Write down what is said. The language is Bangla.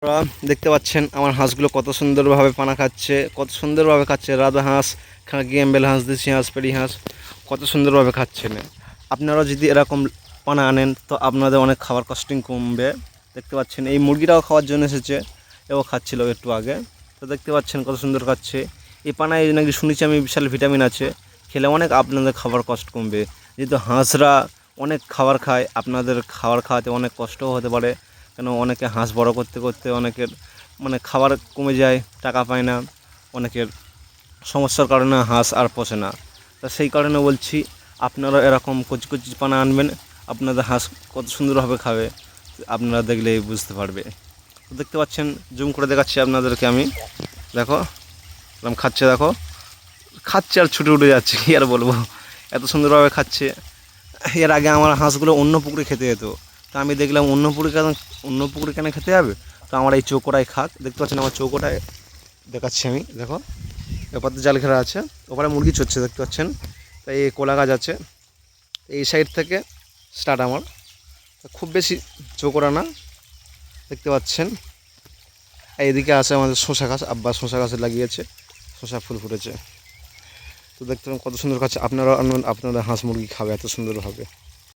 আপনারা দেখতে পাচ্ছেন আমার হাঁসগুলো কত সুন্দরভাবে পানা খাচ্ছে, কত সুন্দরভাবে খাচ্ছে। রাজা হাঁস, খাকি এম্বেল হাঁস, দেশি হাঁস, পেড়ি হাঁস কত সুন্দরভাবে খাচ্ছেন। আপনারা যদি এরকম পানা আনেন তো আপনাদের অনেক খাবার কস্টিং কমবে। দেখতে পাচ্ছেন এই মুরগিটাও খাওয়ার জন্য এসেছে, এও খাচ্ছিল একটু আগে। তো দেখতে পাচ্ছেন কত সুন্দর খাচ্ছে। এই পানায় নাকি শুনেছি আমি বিশাল ভিটামিন আছে, খেলে অনেক আপনাদের খাবার কষ্ট কমবে। যেহেতু হাঁসরা অনেক খাবার খায়, আপনাদের খাবার খাওয়াতে অনেক কষ্টও হতে পারে, কেন অনেকে হাঁস বড় করতে করতে অনেকের খাবার কমে যায়, টাকা পায় না, অনেকের সমস্যার কারণে হাঁস আর পোষে না। তা সেই কারণে বলছি আপনারা এরকম কচি কচি পানা আনবেন, আপনাদের হাঁস কত সুন্দরভাবে খাবে আপনারা দেখলেই বুঝতে পারবে। তো দেখতে পাচ্ছেন, জুম করে দেখাচ্ছি আপনাদেরকে আমি। দেখো এরকম খাচ্ছে, দেখো খাচ্ছে আর ছুটে উঠে যাচ্ছে, কী আর বলবো, এত সুন্দরভাবে খাচ্ছে। এর আগে আমার হাঁসগুলো অন্য পুকুরে খেতে যেত, তো আমি দেখলাম অন্য পুকুরে কেন খেতে যাবে, তো আমার এই চৌকোটায় খাক। দেখতে পাচ্ছেন আমার চৌকোটায় দেখাচ্ছি আমি, দেখো এপাতে জাল ঘেরা আছে, ওপারে মুরগি চড়ছে দেখতে পাচ্ছেন। তাই এই কোলা গাছ আছে, এই সাইড থেকে স্টার্ট আমার, খুব বেশি চৌকোটা না, দেখতে পাচ্ছেন। এইদিকে আছে আমাদের শশা গাছ, আব্বা শশা গাছে লাগিয়েছে, শশা ফুল ফুটেছে। তো দেখতে কত সুন্দর খাচ্ছে। আপনারা আপনাদের হাঁস মুরগি খাবে এত সুন্দরভাবে।